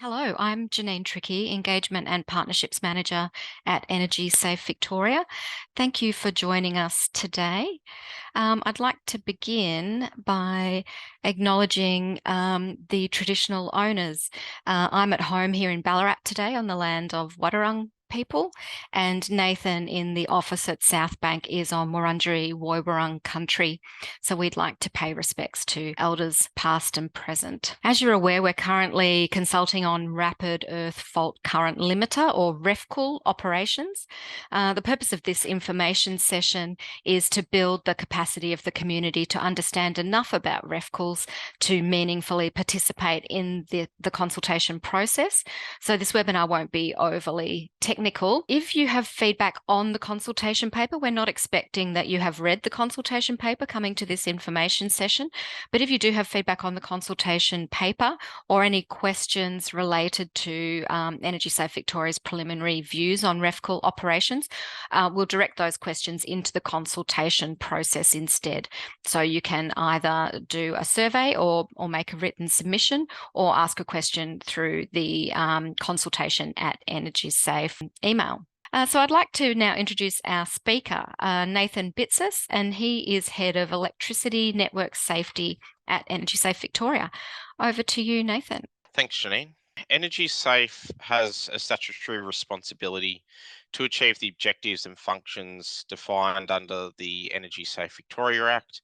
Hello, I'm Janine Trickey, Engagement and Partnerships Manager at Energy Safe Victoria. Thank you for joining us today. I'd like to begin by acknowledging the traditional owners. I'm at home here in Ballarat today on the land of Wadawurrung people, and Nathan in the office at South Bank is on Wurundjeri Woiwurrung country. So we'd like to pay respects to elders past and present. As you're aware, we're currently consulting on Rapid Earth Fault Current Limiter or REFCL operations. The purpose of this information session is to build the capacity of the community to understand enough about REFCLs to meaningfully participate in the consultation process. So this webinar won't be overly technical. If you have feedback on the consultation paper, we're not expecting that you have read the consultation paper coming to this information session, but if you do have feedback on the consultation paper or any questions related to Energy Safe Victoria's preliminary views on REFCL operations, we'll direct those questions into the consultation process instead. So you can either do a survey or make a written submission or ask a question through the consultation at Energy Safe email. So I'd like to now introduce our speaker, Nathan Bitsis, and he is Head of Electricity Network Safety at Energy Safe Victoria. Over to you, Nathan. Thanks, Janine. Energy Safe has a statutory responsibility to achieve the objectives and functions defined under the Energy Safe Victoria Act,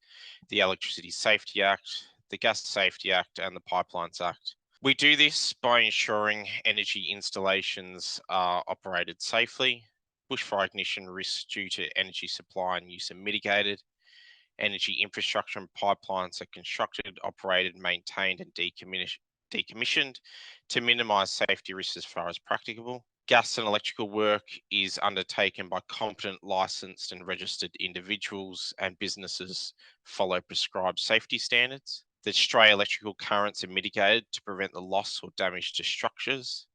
the Electricity Safety Act, the Gas Safety Act, and the Pipelines Act. We do this by ensuring energy installations are operated safely, bushfire ignition risks due to energy supply and use are mitigated, energy infrastructure and pipelines are constructed, operated, maintained, and decommissioned to minimise safety risks as far as practicable. Gas and electrical work is undertaken by competent, licensed and registered individuals, and businesses follow prescribed safety standards. The stray electrical currents are mitigated to prevent the loss or damage to structures.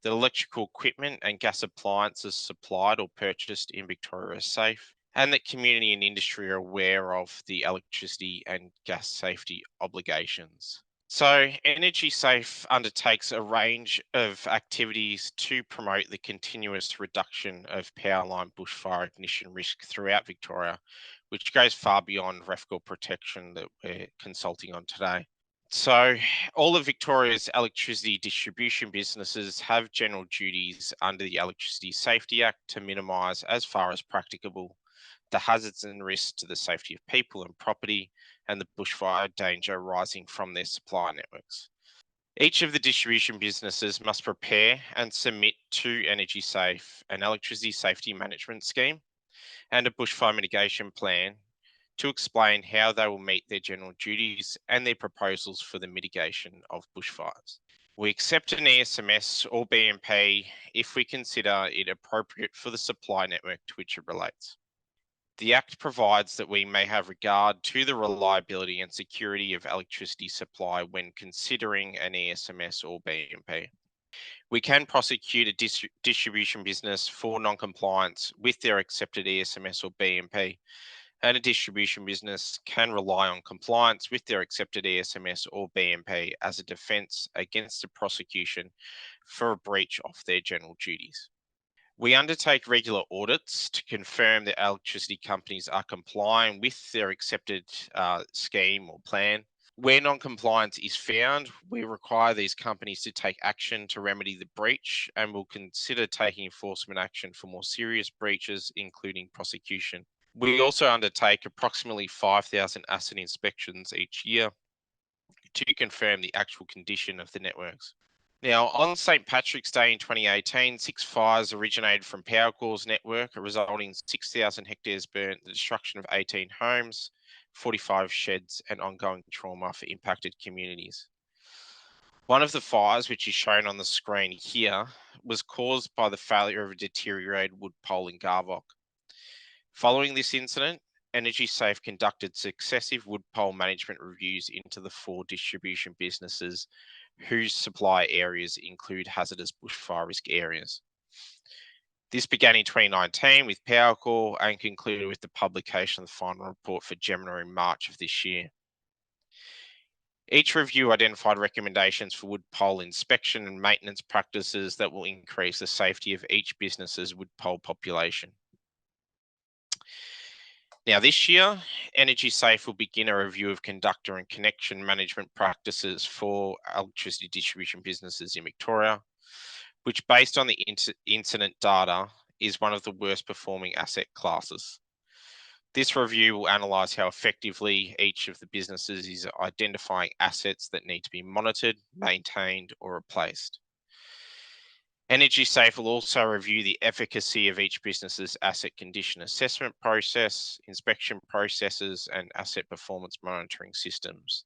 The electrical equipment and gas appliances supplied or purchased in Victoria are safe, and that community and industry are aware of the electricity and gas safety obligations. So Energy Safe undertakes a range of activities to promote the continuous reduction of powerline bushfire ignition risk throughout Victoria, which goes far beyond REFCL protection that we're consulting on today. So all of Victoria's electricity distribution businesses have general duties under the Electricity Safety Act to minimise, as far as practicable, the hazards and risks to the safety of people and property and the bushfire danger arising from their supply networks. Each of the distribution businesses must prepare and submit to Energy Safe an electricity safety management scheme and a bushfire mitigation plan to explain how they will meet their general duties and their proposals for the mitigation of bushfires. We accept an ESMS or BMP if we consider it appropriate for the supply network to which it relates. The Act provides that we may have regard to the reliability and security of electricity supply when considering an ESMS or BMP. We can prosecute a distribution business for non-compliance with their accepted ESMS or BMP, and a distribution business can rely on compliance with their accepted ESMS or BMP as a defence against a prosecution for a breach of their general duties. We undertake regular audits to confirm that electricity companies are complying with their accepted scheme or plan. Where non-compliance is found, we require these companies to take action to remedy the breach, and will consider taking enforcement action for more serious breaches, including prosecution. We also undertake approximately 5,000 asset inspections each year to confirm the actual condition of the networks. Now, on St. Patrick's Day in 2018, 6 fires originated from Powercor's network, resulting in 6,000 hectares burnt, the destruction of 18 homes, 45 sheds, and ongoing trauma for impacted communities. One of the fires, which is shown on the screen here, was caused by the failure of a deteriorated wood pole in Garvock. Following this incident, Energy Safe conducted successive wood pole management reviews into the 4 distribution businesses whose supply areas include hazardous bushfire risk areas. This began in 2019 with Powercor and concluded with the publication of the final report for Jemena in March of this year. Each review identified recommendations for wood pole inspection and maintenance practices that will increase the safety of each business's wood pole population. Now, this year, Energy Safe will begin a review of conductor and connection management practices for electricity distribution businesses in Victoria, which, based on the incident data, is one of the worst performing asset classes. This review will analyse how effectively each of the businesses is identifying assets that need to be monitored, maintained, or replaced. Energy Safe will also review the efficacy of each business's asset condition assessment process, inspection processes, and asset performance monitoring systems.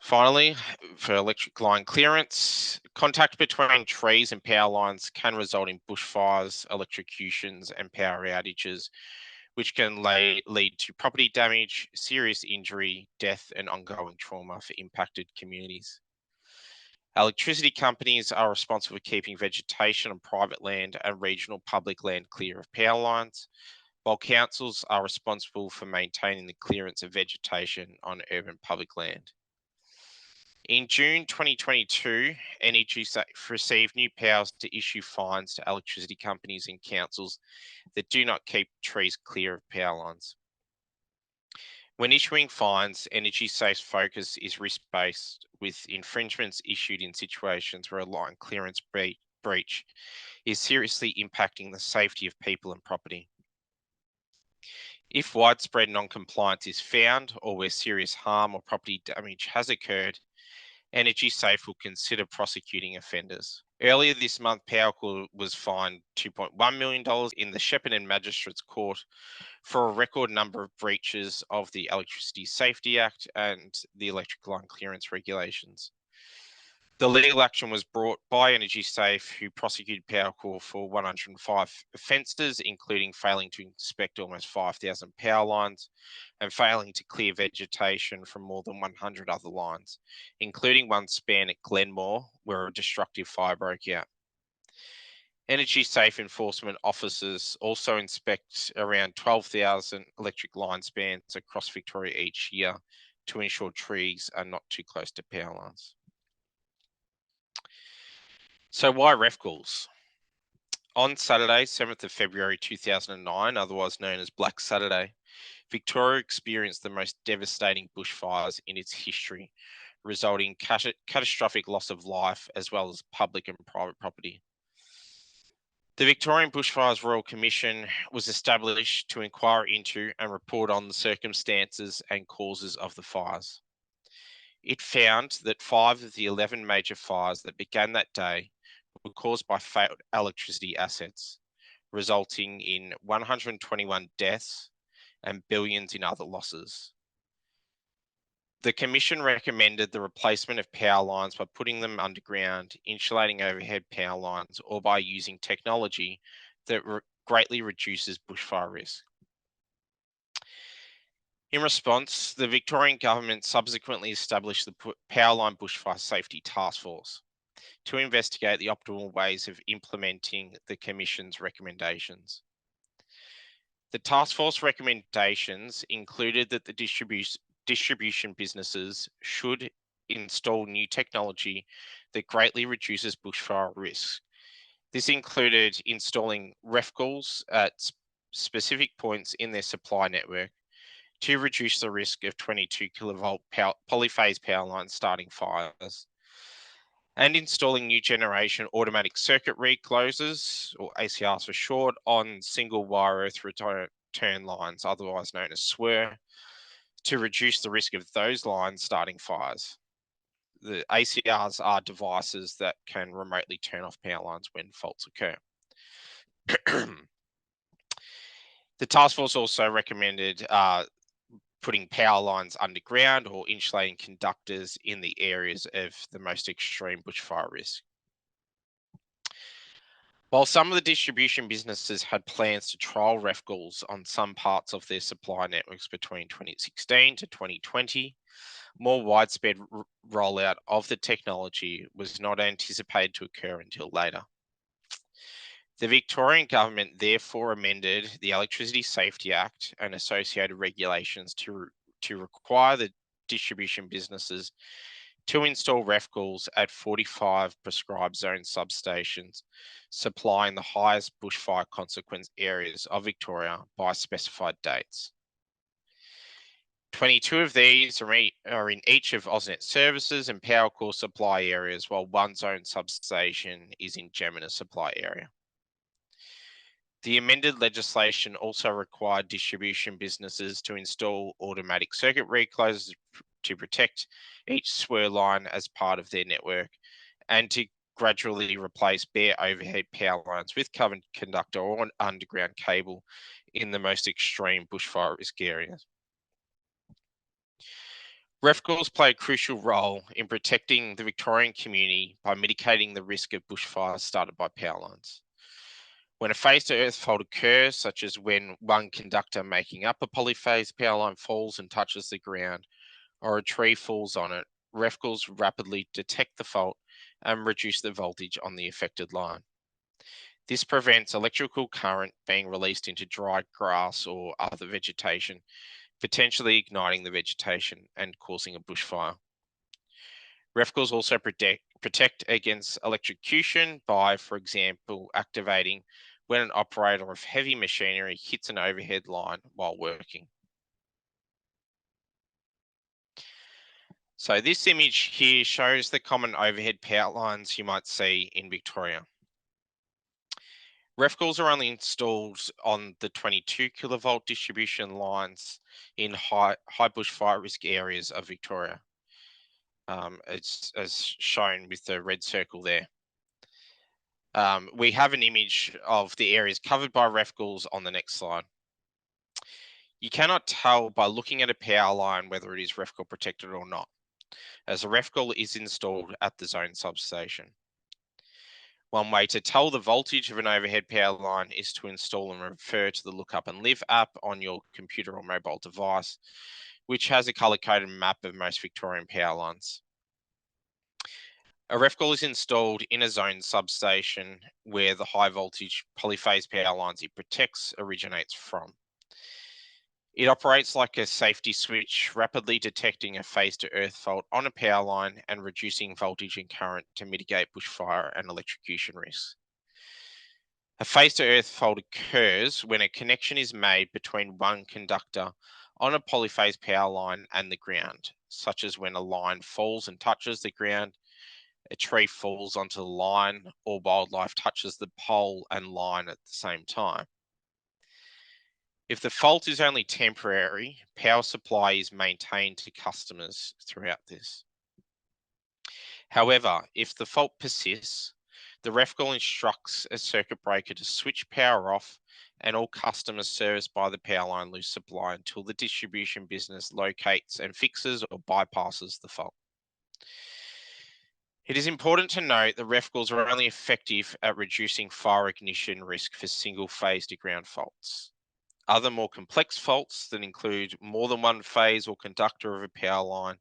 Finally, for electric line clearance, contact between trees and power lines can result in bushfires, electrocutions, and power outages, which can lead to property damage, serious injury, death, and ongoing trauma for impacted communities. Electricity companies are responsible for keeping vegetation on private land and regional public land clear of power lines, while councils are responsible for maintaining the clearance of vegetation on urban public land. In June 2022, Energy Safe received new powers to issue fines to electricity companies and councils that do not keep trees clear of power lines. When issuing fines, Energy Safe's focus is risk-based, with infringements issued in situations where a line clearance breach is seriously impacting the safety of people and property. If widespread non-compliance is found, or where serious harm or property damage has occurred, Energy Safe will consider prosecuting offenders. Earlier this month, Powercor was fined $2.1 million in the Shepparton Magistrates Court for a record number of breaches of the Electricity Safety Act and the electric line clearance regulations. The legal action was brought by Energy Safe, who prosecuted Powercor for 105 offences, including failing to inspect almost 5,000 power lines and failing to clear vegetation from more than 100 other lines, including one span at Glenmore, where a destructive fire broke out. Energy Safe enforcement officers also inspect around 12,000 electric line spans across Victoria each year to ensure trees are not too close to power lines. So why REFCLs? On Saturday, 7th of February 2009, otherwise known as Black Saturday, Victoria experienced the most devastating bushfires in its history, resulting in catastrophic loss of life as well as public and private property. The Victorian Bushfires Royal Commission was established to inquire into and report on the circumstances and causes of the fires. It found that 5 of the 11 major fires that began that day were caused by failed electricity assets, resulting in 121 deaths and billions in other losses. The Commission recommended the replacement of power lines by putting them underground, insulating overhead power lines, or by using technology that greatly reduces bushfire risk. In response, the Victorian government subsequently established the Powerline Bushfire Safety Task Force to investigate the optimal ways of implementing the Commission's recommendations. The task force recommendations included that the distribution businesses should install new technology that greatly reduces bushfire risk. This included installing REFCLs at specific points in their supply network to reduce the risk of 22 kilovolt polyphase power lines starting fires, and installing new generation automatic circuit reclosers, or ACRs for short, on single wire earth return lines, otherwise known as SWER, to reduce the risk of those lines starting fires. The ACRs are devices that can remotely turn off power lines when faults occur. The task force also recommended putting power lines underground or insulating conductors in the areas of the most extreme bushfire risk. While some of the distribution businesses had plans to trial REFCLs on some parts of their supply networks between 2016 to 2020, more widespread rollout of the technology was not anticipated to occur until later. The Victorian government therefore amended the Electricity Safety Act and associated regulations to to require the distribution businesses to install REFCLs at 45 prescribed zone substations, supplying the highest bushfire consequence areas of Victoria by specified dates. 22 of these are in each of Ausnet services and Powercor supply areas, while one zone substation is in Jemena supply area. The amended legislation also required distribution businesses to install automatic circuit reclosers to protect each swirl line as part of their network, and to gradually replace bare overhead power lines with covered conductor or underground cable in the most extreme bushfire risk areas. REFCLs play a crucial role in protecting the Victorian community by mitigating the risk of bushfires started by power lines. When a phase-to-earth fault occurs, such as when one conductor making up a polyphase power line falls and touches the ground, or a tree falls on it, REFCLs rapidly detect the fault and reduce the voltage on the affected line. This prevents electrical current being released into dry grass or other vegetation, potentially igniting the vegetation and causing a bushfire. REFCLs also protect against electrocution by, for example, activating when an operator of heavy machinery hits an overhead line while working. So this image here shows the common overhead power lines you might see in Victoria. REFCLs are only installed on the 22 kilovolt distribution lines in high bushfire risk areas of Victoria. It's as shown with the red circle there. We have an image of the areas covered by REFCLs on the next slide. You cannot tell by looking at a power line whether it is REFCL protected or not, as a REFCL is installed at the zone substation. One way to tell the voltage of an overhead power line is to install and refer to the Look Up and Live app on your computer or mobile device, which has a color-coded map of most Victorian power lines. A REFCL is installed in a zone substation where the high voltage polyphase power lines it protects originates from. It operates like a safety switch, rapidly detecting a phase-to-earth fault on a power line and reducing voltage and current to mitigate bushfire and electrocution risks. A phase-to-earth fault occurs when a connection is made between one conductor on a polyphase power line and the ground, such as when a line falls and touches the ground, a tree falls onto the line, or wildlife touches the pole and line at the same time. If the fault is only temporary, power supply is maintained to customers throughout this. However, if the fault persists, the REFCL instructs a circuit breaker to switch power off and all customers serviced by the power line lose supply until the distribution business locates and fixes or bypasses the fault. It is important to note that REFCLs are only effective at reducing fire ignition risk for single phase to ground faults. Other more complex faults that include more than one phase or conductor of a power line,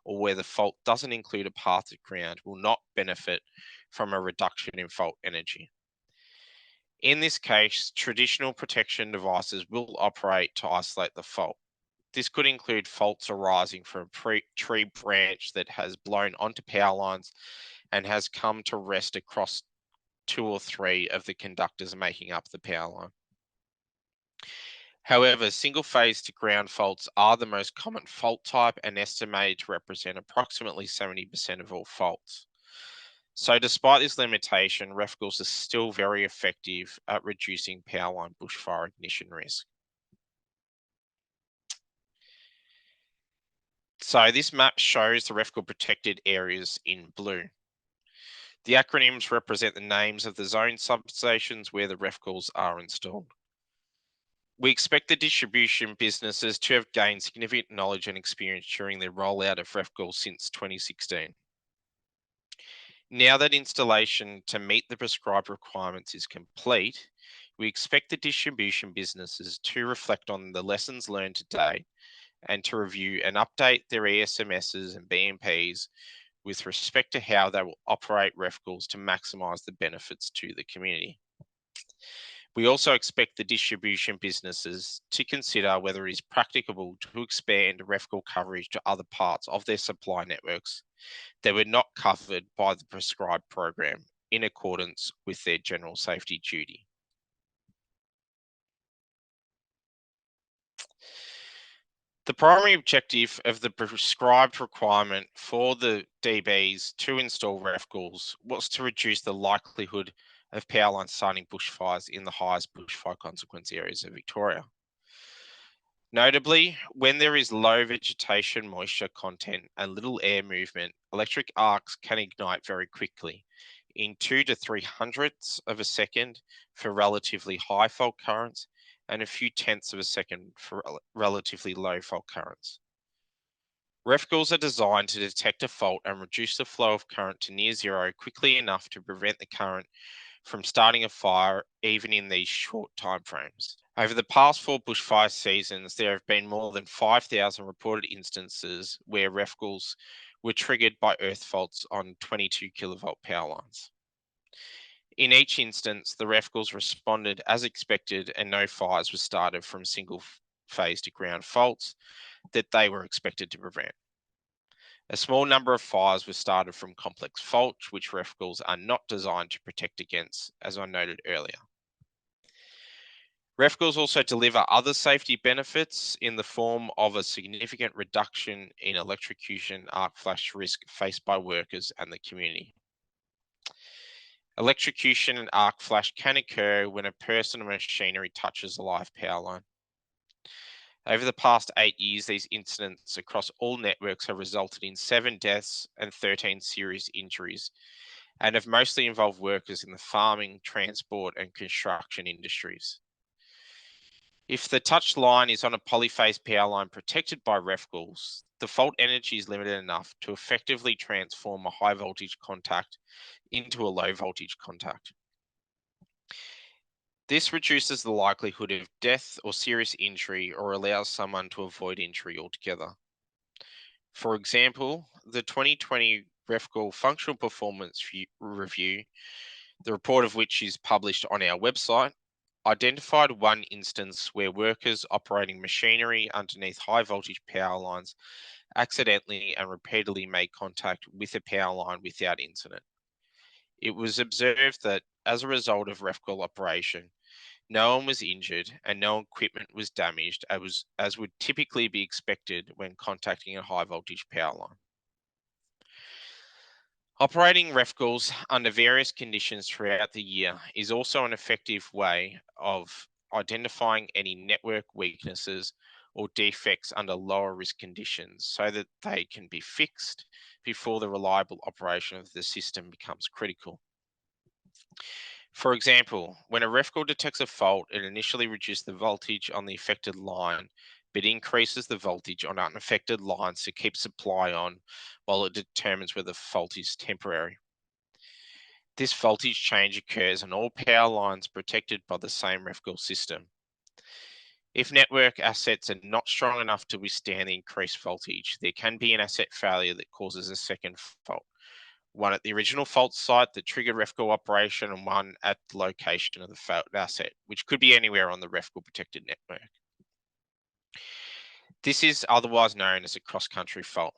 or where the fault doesn't include a path to ground, will not benefit from a reduction in fault energy. In this case, traditional protection devices will operate to isolate the fault. This could include faults arising from a tree branch that has blown onto power lines and has come to rest across 2 or 3 of the conductors making up the power line. However, single phase to ground faults are the most common fault type and estimated to represent approximately 70% of all faults. So despite this limitation, REFCLs are still very effective at reducing power line bushfire ignition risk. So this map shows the REFCL protected areas in blue. The acronyms represent the names of the zone substations where the REFCLs are installed. We expect the distribution businesses to have gained significant knowledge and experience during their rollout of REFCL since 2016. Now that installation to meet the prescribed requirements is complete, we expect the distribution businesses to reflect on the lessons learned to date and to review and update their ESMSs and BMPs with respect to how they will operate REFCLs to maximise the benefits to the community. We also expect the distribution businesses to consider whether it is practicable to expand REFCL coverage to other parts of their supply networks that were not covered by the prescribed program in accordance with their general safety duty. The primary objective of the prescribed requirement for the DBs to install REFCLs was to reduce the likelihood of power lines starting bushfires in the highest bushfire consequence areas of Victoria. Notably, when there is low vegetation moisture content and little air movement, electric arcs can ignite very quickly in 2 to 3 hundredths of a second for relatively high fault currents and a few tenths of a second for relatively low fault currents. REFCLs are designed to detect a fault and reduce the flow of current to near zero quickly enough to prevent the current from starting a fire even in these short timeframes. Over the past 4 bushfire seasons, there have been more than 5,000 reported instances where REFCLs were triggered by earth faults on 22 kilovolt power lines. In each instance, the REFCLs responded as expected and no fires were started from single phase to ground faults that they were expected to prevent. A small number of fires were started from complex faults, which REFCLs are not designed to protect against, as I noted earlier. REFCLs also deliver other safety benefits in the form of a significant reduction in electrocution arc flash risk faced by workers and the community. Electrocution and arc flash can occur when a person or machinery touches a live power line. Over the past 8 years, these incidents across all networks have resulted in 7 deaths and 13 serious injuries, and have mostly involved workers in the farming, transport, and construction industries. If the touched line is on a polyphase power line protected by REFCLs, the fault energy is limited enough to effectively transform a high voltage contact into a low voltage contact. This reduces the likelihood of death or serious injury or allows someone to avoid injury altogether. For example, the 2020 REFCL Functional Performance Review, the report of which is published on our website, identified one instance where workers operating machinery underneath high voltage power lines accidentally and repeatedly made contact with a power line without incident. It was observed that as a result of REFCL operation, no one was injured and no equipment was damaged as would typically be expected when contacting a high voltage power line. Operating REFCLs under various conditions throughout the year is also an effective way of identifying any network weaknesses or defects under lower risk conditions so that they can be fixed before the reliable operation of the system becomes critical. For example, when a REFCL detects a fault, it initially reduces the voltage on the affected line, but increases the voltage on unaffected lines to keep supply on while it determines whether the fault is temporary. This voltage change occurs on all power lines protected by the same REFCL system. If network assets are not strong enough to withstand the increased voltage, there can be an asset failure that causes a second fault. One at the original fault site that triggered REFCL operation and one at the location of the failed asset, which could be anywhere on the REFCL protected network. This is otherwise known as a cross-country fault.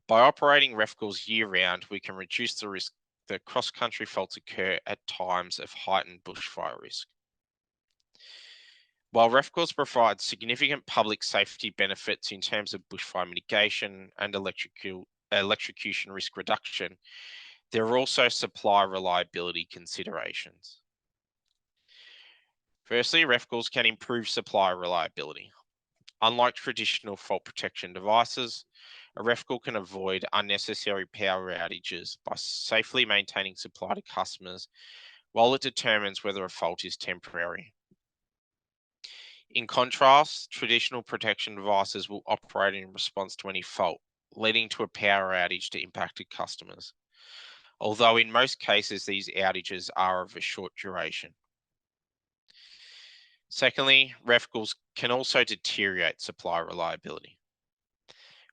By operating REFCLs year-round, we can reduce the risk that cross-country faults occur at times of heightened bushfire risk. While REFCLs provide significant public safety benefits in terms of bushfire mitigation and electrocution risk reduction, there are also supply reliability considerations. Firstly, REFCLs can improve supply reliability. Unlike traditional fault protection devices, a REFCL can avoid unnecessary power outages by safely maintaining supply to customers while it determines whether a fault is temporary. In contrast, traditional protection devices will operate in response to any fault, leading to a power outage to impacted customers, although in most cases these outages are of a short duration. Secondly, REFCLs can also deteriorate supply reliability.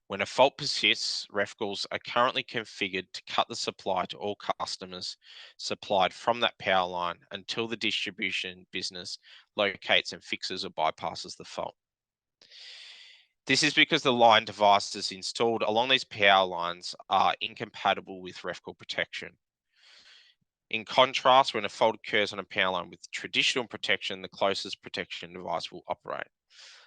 When a fault persists, REFCLs are currently configured to cut the supply to all customers supplied from that power line until the distribution business locates and fixes or bypasses the fault. This is because the line devices installed along these power lines are incompatible with REFCL protection. In contrast, when a fault occurs on a power line with traditional protection, the closest protection device will operate,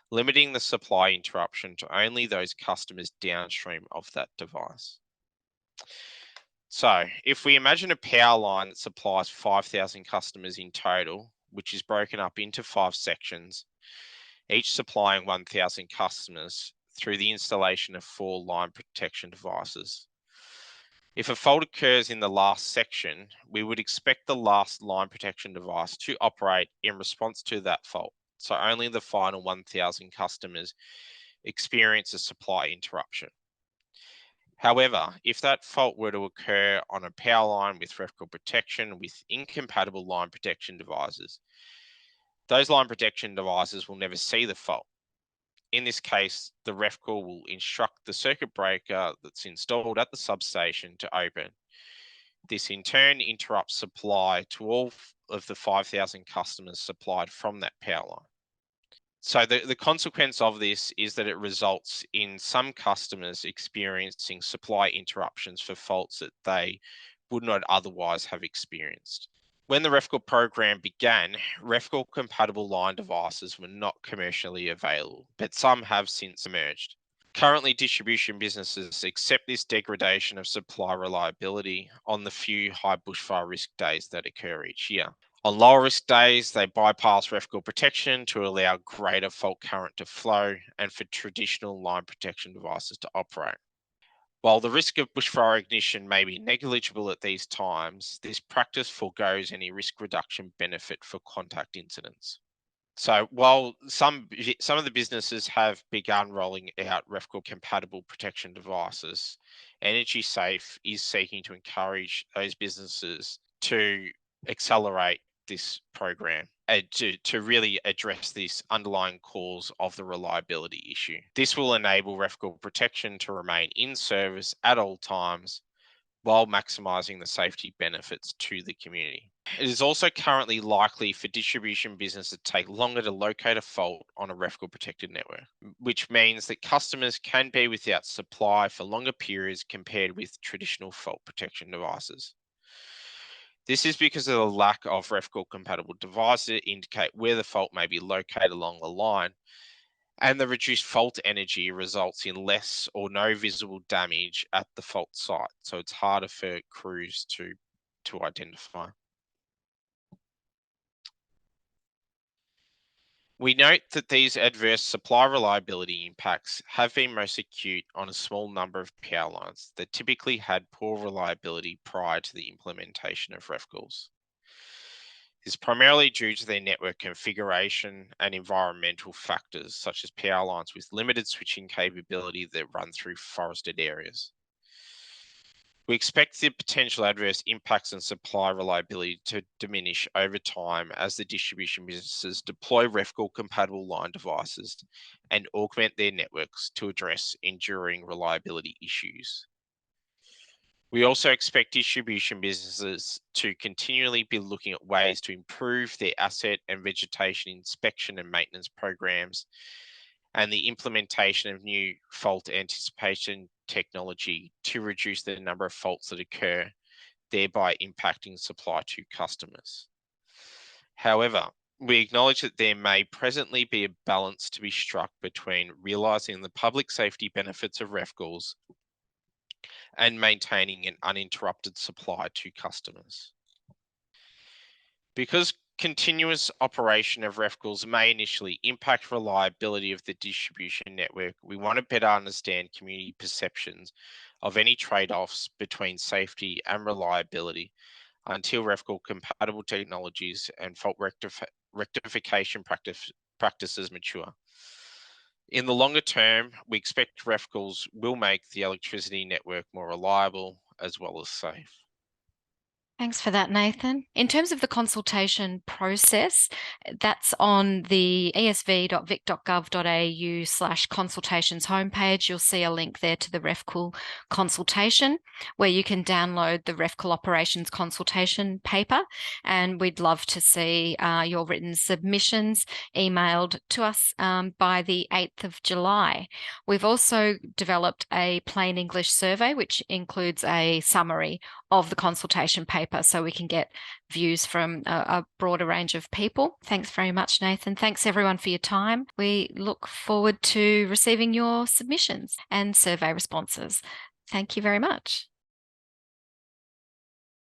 limiting the supply interruption to only those customers downstream of that device. So, if we imagine a power line that supplies 5,000 customers in total, which is broken up into 5 sections, each supplying 1,000 customers through the installation of 4 line protection devices. If a fault occurs in the last section, we would expect the last line protection device to operate in response to that fault. So only the final 1,000 customers experience a supply interruption. However, if that fault were to occur on a power line with REFCL protection with incompatible line protection devices, those line protection devices will never see the fault. In this case, the REFCL will instruct the circuit breaker that's installed at the substation to open. This in turn interrupts supply to all of the 5,000 customers supplied from that power line. So the consequence of this is that it results in some customers experiencing supply interruptions for faults that they would not otherwise have experienced. When the REFCL program began, REFCL compatible line devices were not commercially available, but some have since emerged. Currently, distribution businesses accept this degradation of supply reliability on the few high bushfire risk days that occur each year. On lower risk days, they bypass REFCL protection to allow greater fault current to flow and for traditional line protection devices to operate. While the risk of bushfire ignition may be negligible at these times, this practice forgoes any risk reduction benefit for contact incidents. So while some of the businesses have begun rolling out REFCL compatible protection devices, Energy Safe is seeking to encourage those businesses to accelerate this program and to really address this underlying cause of the reliability issue. This will enable REFCL protection to remain in service at all times while maximising the safety benefits to the community. It is also currently likely for distribution business to take longer to locate a fault on a REFCL protected network, which means that customers can be without supply for longer periods compared with traditional fault protection devices. This is because of the lack of REFCL compatible devices that indicate where the fault may be located along the line, and the reduced fault energy results in less or no visible damage at the fault site, so it's harder for crews to identify. We note that these adverse supply reliability impacts have been most acute on a small number of power lines that typically had poor reliability prior to the implementation of REFCLs. This is primarily due to their network configuration and environmental factors, such as power lines with limited switching capability that run through forested areas. We expect the potential adverse impacts on supply reliability to diminish over time as the distribution businesses deploy REFCL compatible line devices and augment their networks to address enduring reliability issues. We also expect distribution businesses to continually be looking at ways to improve their asset and vegetation inspection and maintenance programs and the implementation of new fault anticipation technology to reduce the number of faults that occur, thereby impacting supply to customers. However, we acknowledge that there may presently be a balance to be struck between realising the public safety benefits of REFCLs and maintaining an uninterrupted supply to customers. Because continuous operation of REFCLs may initially impact reliability of the distribution network, we want to better understand community perceptions of any trade-offs between safety and reliability until REFCL compatible technologies and fault rectification practices mature. In the longer term, we expect REFCLs will make the electricity network more reliable as well as safe. Thanks for that, Nathan. In terms of the consultation process, that's on the esv.vic.gov.au/consultations homepage. You'll see a link there to the REFCL consultation, where you can download the REFCL operations consultation paper. And we'd love to see your written submissions emailed to us by the 8th of July. We've also developed a plain English survey, which includes a summary of the consultation paper so we can get views from a broader range of people. Thanks very much, Nathan. Thanks everyone for your time. We look forward to receiving your submissions and survey responses. Thank you very much.